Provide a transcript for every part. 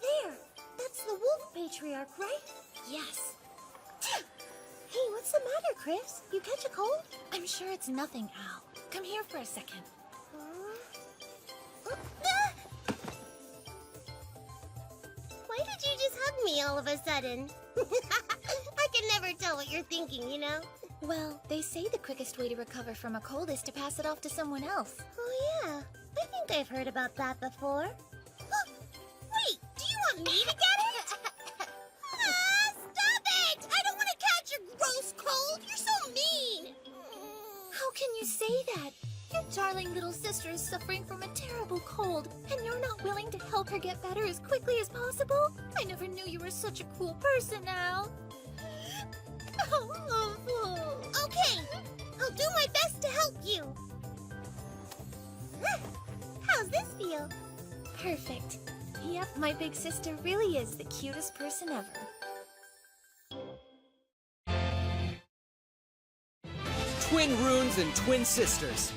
there. That's the wolf patriarch, right? Yes. Hey, what's the matter, Chris? You catch a cold? I'm sure it's nothing, Al. Come here for a second. Why did you just hug me all of a sudden? I can never tell what you're thinking, you know? Well, they say the quickest way to recover from a cold is to pass it off to someone else. Oh, yeah. I think I've heard about that before. Wait, do you want me to get it? Stop it! I don't want to catch your gross cold. You're so mean. How can you say that? Your darling little sister is suffering from a terrible cold, and you're not willing to help her get better as quickly as possible? I never knew you were such a cool person, Al. Okay, I'll do my best to help you. How's this feel? Perfect. Yep, my big sister really is the cutest person ever. Twin runes and twin sisters.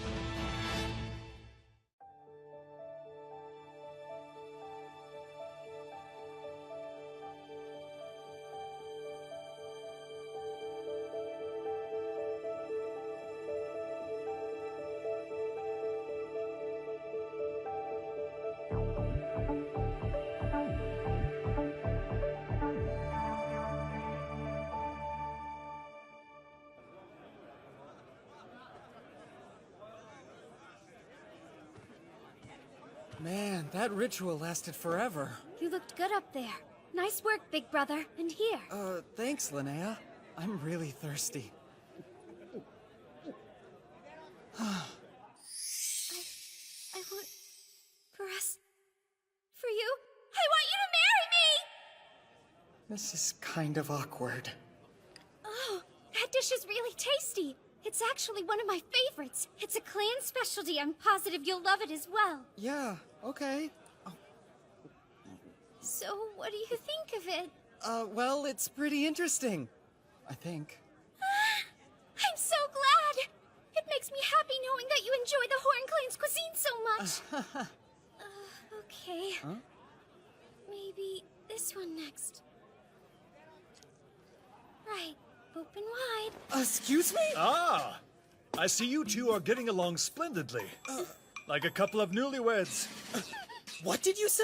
Man, that ritual lasted forever. You looked good up there. Nice work, big brother. And here. Thanks, Linnea. I'm really thirsty. I want for us, for you. I want you to marry me! This is kind of awkward. Oh, that dish is really tasty. It's actually one of my favorites. It's a clan specialty. I'm positive you'll love it as well. Yeah, okay. So, what do you think of it? Well, it's pretty interesting. I think. I'm so glad! It makes me happy knowing that you enjoy the Horn Clan's cuisine so much. Okay. Huh? Maybe this one next. Right. Open wide. Excuse me? Ah! I see you two are getting along splendidly. Like a couple of newlyweds. What did you say?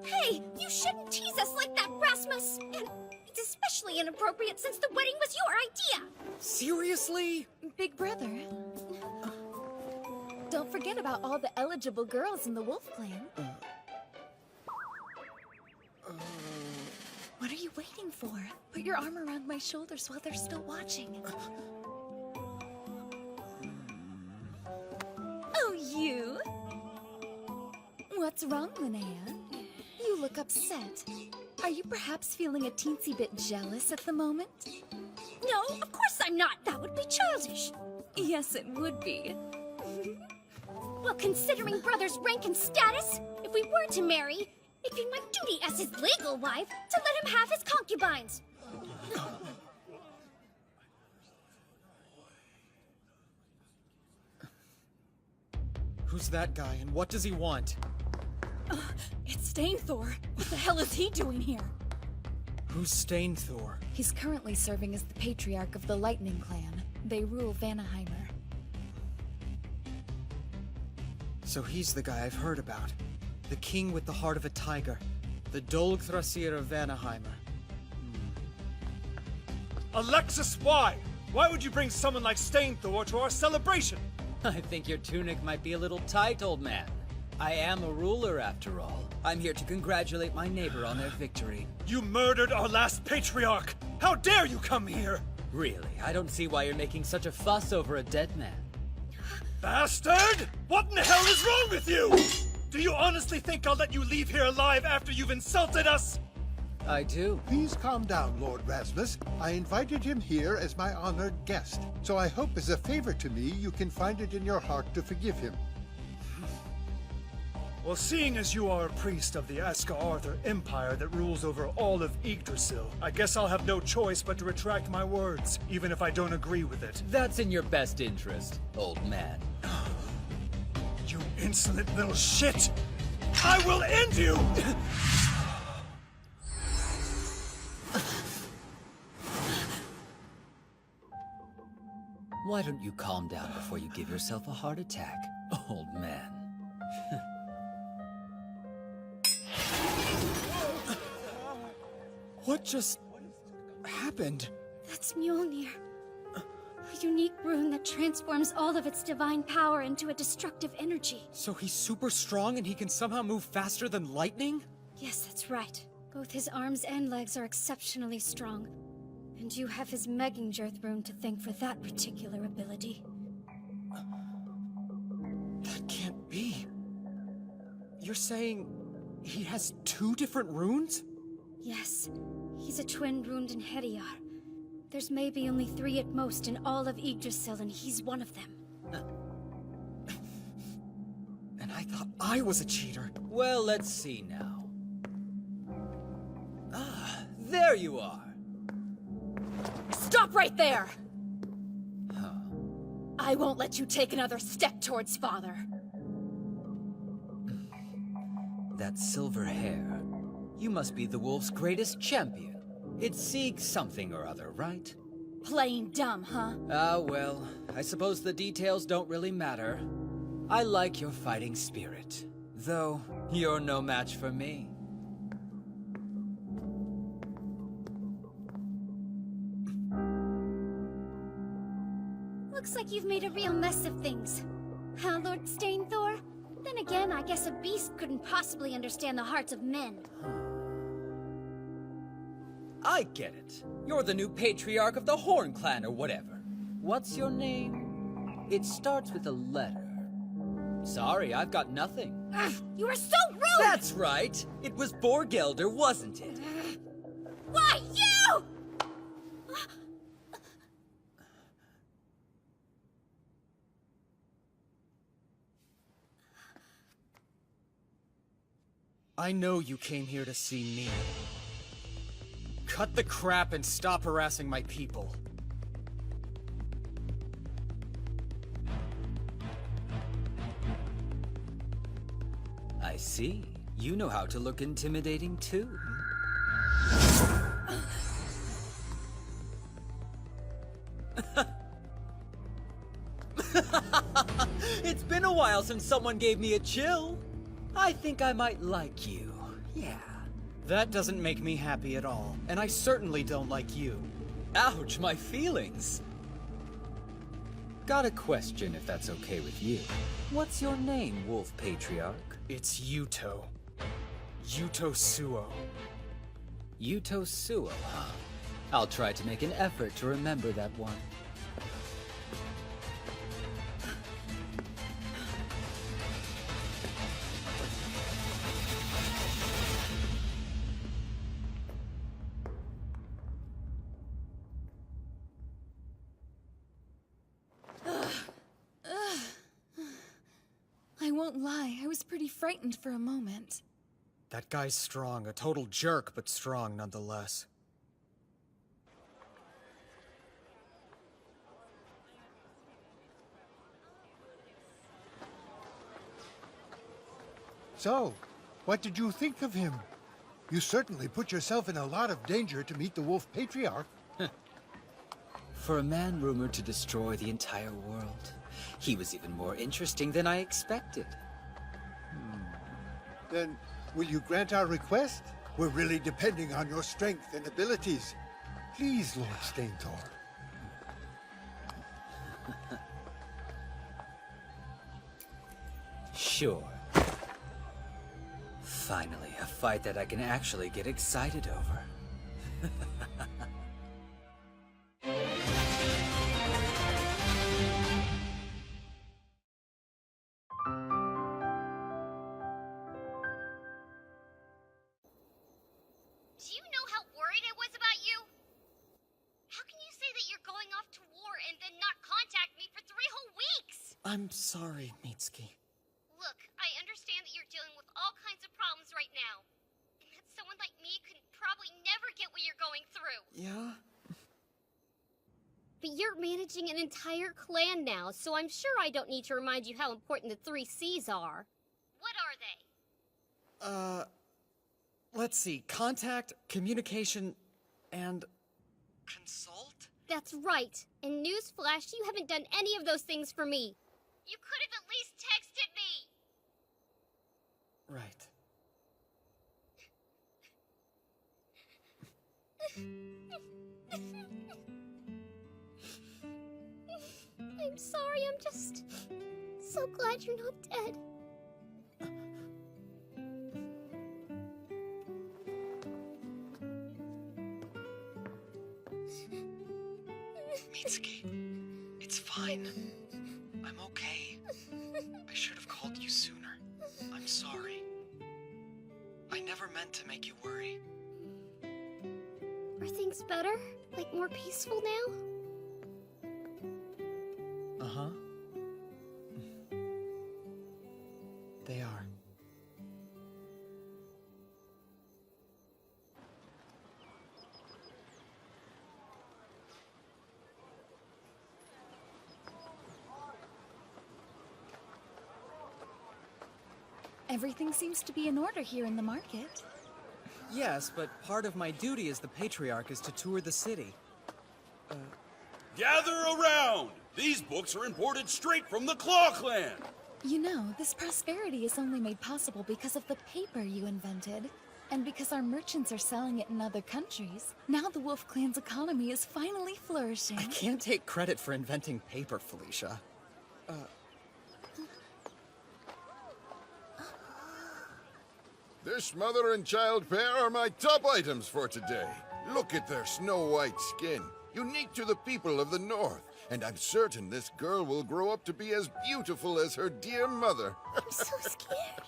Hey, you shouldn't tease us like that, Rasmus! And it's especially inappropriate since the wedding was your idea! Seriously? Big brother. Don't forget about all the eligible girls in the Wolf Clan. What are you waiting for? Put your arm around my shoulders while they're still watching. Oh, you? What's wrong, Linnea? You look upset. Are you perhaps feeling a teensy bit jealous at the moment? No, of course I'm not. That would be childish. Yes, it would be. Well, considering brother's rank and status, if we were to marry, it'd be my duty as his legal wife to let him have his concubines. Who's that guy and what does he want? It's Stainthor. What the hell is he doing here? Who's Stainthor? He's currently serving as the patriarch of the Lightning Clan. They rule Vanaheimer. So he's the guy I've heard about. The king with the heart of a tiger. The Dolgthrasir of Vanaheimer. Alexis, why? Why would you bring someone like Stainthor to our celebration? I think your tunic might be a little tight, old man. I am a ruler, after all. I'm here to congratulate my neighbor on their victory. You murdered our last patriarch! How dare you come here? Really, I don't see why you're making such a fuss over a dead man. Bastard! What in the hell is wrong with you? Do you honestly think I'll let you leave here alive after you've insulted us? I do. Please calm down, Lord Rasmus. I invited him here as my honored guest, so I hope as a favor to me you can find it in your heart to forgive him. Well, seeing as you are a priest of the Aska-Arthur Empire that rules over all of Yggdrasil, I guess I'll have no choice but to retract my words, even if I don't agree with it. That's in your best interest, old man. You insolent little shit! I will end you! Why don't you calm down before you give yourself a heart attack, old man? What just happened? That's Mjolnir. A unique rune that transforms all of its divine power into a destructive energy. So he's super strong and he can somehow move faster than lightning? Yes, that's right. Both his arms and legs are exceptionally strong. And you have his Megingerth rune to thank for that particular ability. That can't be. You're saying he has 2 different runes? Yes, he's a twin runed in Heriar. There's maybe only 3 at most in all of Yggdrasil, and he's one of them. And I thought I was a cheater. Well, let's see now. Ah, there you are. Stop right there! Huh. I won't let you take another step towards Father. That silver hair. You must be the wolf's greatest champion. It's Sieg something or other, right? Plain dumb, huh? Ah, well, I suppose the details don't really matter. I like your fighting spirit. Though, you're no match for me. Looks like you've made a real mess of things. Huh, Lord Stainthor? Then again, I guess a beast couldn't possibly understand the hearts of men. I get it. You're the new patriarch of the Horn Clan or whatever. What's your name? It starts with a letter. Sorry, I've got nothing. Ugh, you are so rude! That's right! It was Borgelder, wasn't it? Why, you?! I know you came here to see me. Cut the crap and stop harassing my people. I see. You know how to look intimidating too. It's been a while since someone gave me a chill. I think I might like you. Yeah. That doesn't make me happy at all, and I certainly don't like you. Ouch, my feelings. Got a question, if that's okay with you. What's your name, Wolf Patriarch? It's Yuto. Yuto Suo. Yuto Suo, huh? I'll try to make an effort to remember that one. I won't lie, I was pretty frightened for a moment. That guy's strong, a total jerk, but strong nonetheless. So, what did you think of him? You certainly put yourself in a lot of danger to meet the Wolf Patriarch. For a man rumored to destroy the entire world, he was even more interesting than I expected. Then, will you grant our request? We're really depending on your strength and abilities. Please, Lord Stainthor. Sure. Finally, a fight that I can actually get excited over. Do you know how worried I was about you? How can you say that you're going off to war and then not contact me for 3 whole weeks? I'm sorry, Mitsuki. Look, I understand that you're dealing with all kinds of problems right now. And that someone like me could probably never get what you're going through. Yeah? But you're managing an entire clan now, so I'm sure I don't need to remind you how important the 3 C's are. What are they? Let's see. Contact, communication, and... consult? That's right. And newsflash, you haven't done any of those things for me. You could have at least texted me! Right. I'm sorry, I'm just so glad you're not dead. Mitsuki, it's fine. I'm okay. I should have called you sooner. I'm sorry. I never meant to make you worry. Are things better? Like more peaceful now? Uh-huh. They are. Everything seems to be in order here in the market. Yes, but part of my duty as the Patriarch is to tour the city. Gather around! These books are imported straight from the Claw Clan! You know, this prosperity is only made possible because of the paper you invented. And because our merchants are selling it in other countries. Now the Wolf Clan's economy is finally flourishing. I can't take credit for inventing paper, Felicia. This mother and child pair are my top items for today. Look at their snow-white skin, unique to the people of the North. And I'm certain this girl will grow up to be as beautiful as her dear mother. I'm so scared.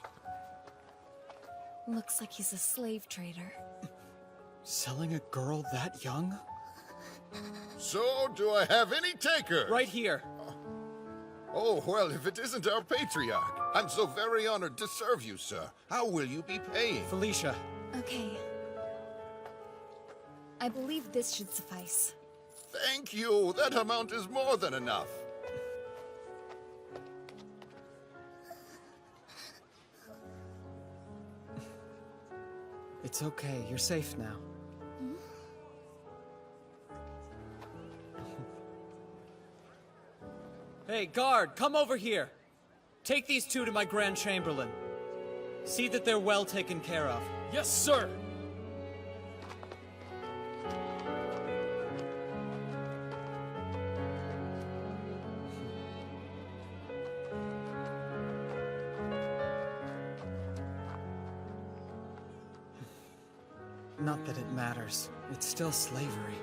Looks like he's a slave trader. Selling a girl that young? So, do I have any takers? Right here. Oh, well, if it isn't our patriarch. I'm so very honored to serve you, sir. How will you be paying? Felicia. Okay. I believe this should suffice. Thank you. That amount is more than enough. It's okay. You're safe now. Hey, guard, come over here. Take these two to my Grand Chamberlain. See that they're well taken care of. Yes, sir! Not that it matters. It's still slavery.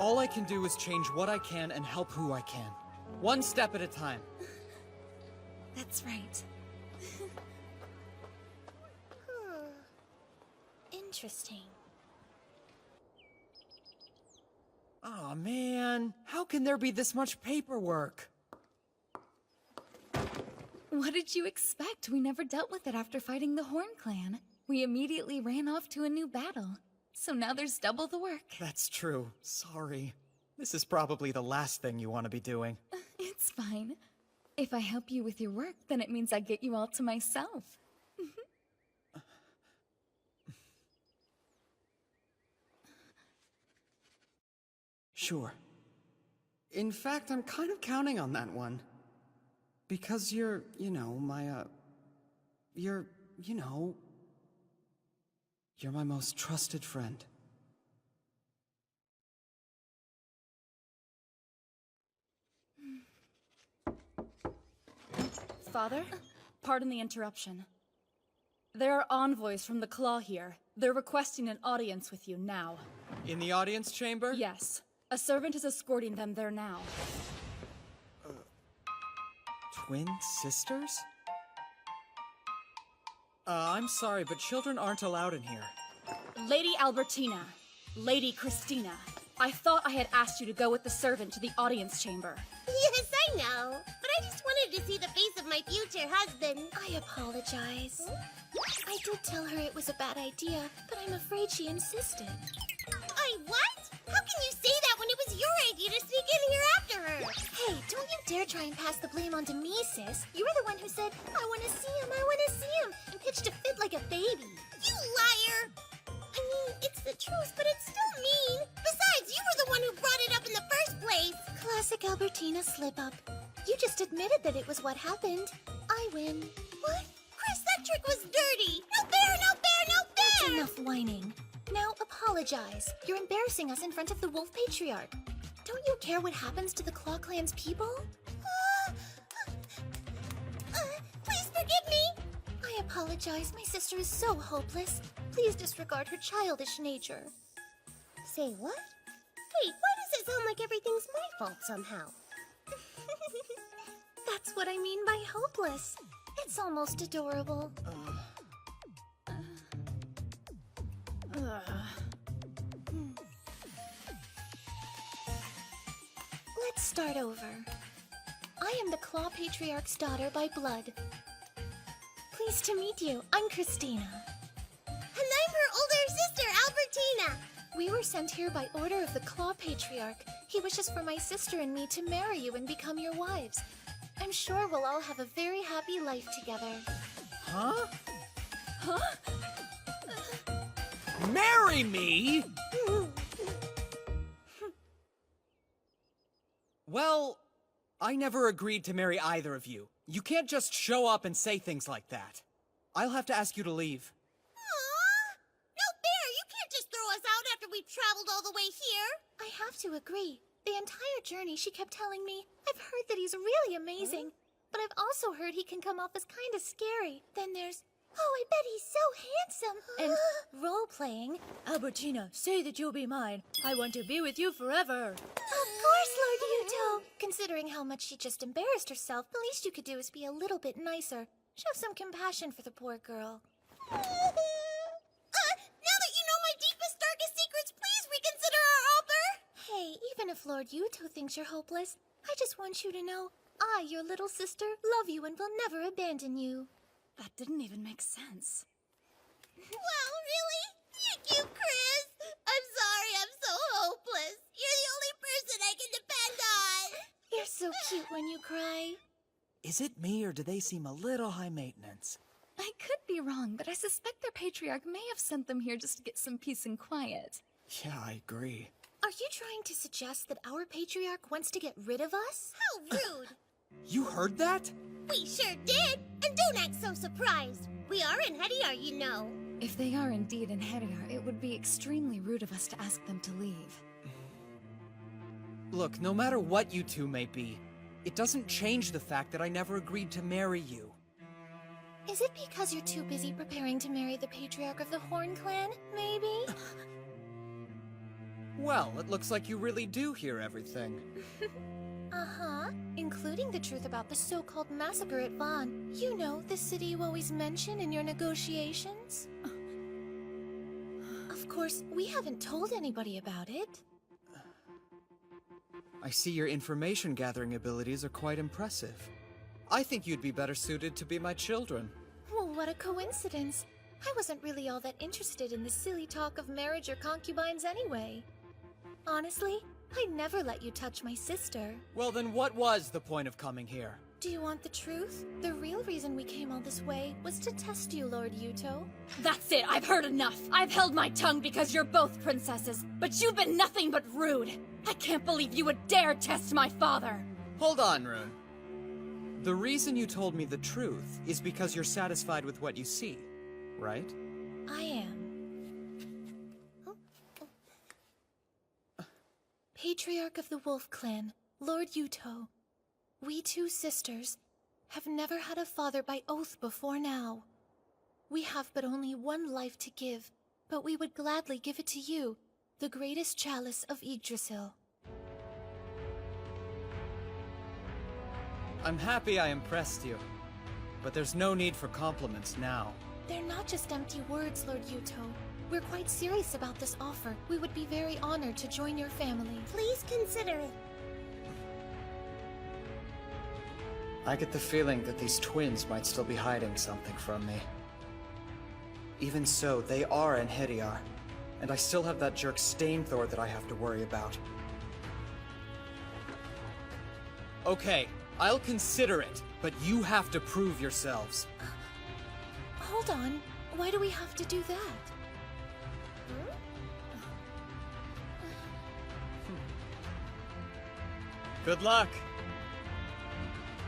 All I can do is change what I can and help who I can. One step at a time. That's right. Interesting. Aw, man. How can there be this much paperwork? What did you expect? We never dealt with it after fighting the Horn Clan. We immediately ran off to a new battle. So now there's double the work. That's true. Sorry. This is probably the last thing you want to be doing. It's fine. If I help you with your work, then it means I get you all to myself. Sure. In fact, I'm kind of counting on that one. Because you're, you're my most trusted friend. Father, pardon the interruption. There are envoys from the Claw here. They're requesting an audience with you now. In the audience chamber? Yes. A servant is escorting them there now. Twin sisters? I'm sorry, but children aren't allowed in here. Lady Albertina, Lady Christina, I thought I had asked you to go with the servant to the audience chamber. Yes, I know. But I just wanted to see the face of my future husband. I apologize. I did tell her it was a bad idea, but I'm afraid she insisted. What? How can you say that when it was your idea to sneak in here after her? Hey, don't you dare try and pass the blame onto me, sis. You were the one who said, I want to see him, and pitched a fit like a baby. You liar! I mean, it's the truth, but it's still mean. Besides, you were the one who brought it up in the first place. Classic Albertina slip-up. You just admitted that it was what happened. I win. What? Chris, that trick was dirty. No fair, no fair, no fair! That's enough whining. Now apologize. You're embarrassing us in front of the Wolf Patriarch. Don't you care what happens to the Claw Clan's people? Please forgive me. I apologize. My sister is so hopeless. Please disregard her childish nature. Say what? Wait, why does it sound like everything's my fault somehow? That's what I mean by hopeless. It's almost adorable. Let's start over. I am the Claw Patriarch's daughter by blood. Pleased to meet you. I'm Christina. And I'm her older sister, Albertina. We were sent here by order of the Claw Patriarch. He wishes for my sister and me to marry you and become your wives. I'm sure we'll all have a very happy life together. Huh? Marry me? Well, I never agreed to marry either of you. You can't just show up and say things like that. I'll have to ask you to leave. Aww! No fair! You can't just throw us out after we've traveled all the way here! I have to agree. The entire journey she kept telling me, I've heard that he's really amazing, but I've also heard he can come off as kind of scary. Then there's, oh, I bet he's so handsome. And role-playing. Albertina, say that you'll be mine. I want to be with you forever. Of course, Lord Yuto. Considering how much she just embarrassed herself, the least you could do is be a little bit nicer. Show some compassion for the poor girl. Now that you know my deepest, darkest secrets, please reconsider our offer! Hey, even if Lord Yuto thinks you're hopeless, I just want you to know, I, your little sister, love you and will never abandon you. That didn't even make sense. Wow, really? Thank you, Chris! I'm sorry I'm so hopeless. You're the only person I can depend on! You're so cute when you cry. Is it me, or do they seem a little high maintenance? I could be wrong, but I suspect their patriarch may have sent them here just to get some peace and quiet. Yeah, I agree. Are you trying to suggest that our patriarch wants to get rid of us? How rude! You heard that? We sure did! And don't act so surprised! We are in Hediar, you know. If they are indeed in Hediar, it would be extremely rude of us to ask them to leave. Look, no matter what you two may be, it doesn't change the fact that I never agreed to marry you. Is it because you're too busy preparing to marry the patriarch of the Horn Clan, maybe? Well, it looks like you really do hear everything. Uh-huh. Including the truth about the so-called massacre at Vaughn. You know, the city you always mention in your negotiations? Of course, we haven't told anybody about it. I see your information gathering abilities are quite impressive. I think you'd be better suited to be my children. Well, what a coincidence. I wasn't really all that interested in the silly talk of marriage or concubines anyway. Honestly, I'd never let you touch my sister. Well, then what was the point of coming here? Do you want the truth? The real reason we came all this way was to test you, Lord Yuto. That's it! I've heard enough! I've held my tongue because you're both princesses, but you've been nothing but rude! I can't believe you would dare test my father! Hold on, Rune. The reason you told me the truth is because you're satisfied with what you see, right? I am. Patriarch of the Wolf Clan, Lord Yuto. We two sisters have never had a father by oath before now. We have but only one life to give, but we would gladly give it to you, the greatest chalice of Yggdrasil. I'm happy I impressed you, but there's no need for compliments now. They're not just empty words, Lord Yuto. We're quite serious about this offer. We would be very honored to join your family. Please consider it. I get the feeling that these twins might still be hiding something from me. Even so, they are in Hediar, and I still have that jerk Stainthor that I have to worry about. Okay, I'll consider it, but you have to prove yourselves. Hold on. Why do we have to do that? Good luck.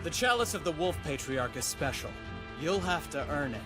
The Chalice of the Wolf Patriarch is special. You'll have to earn it.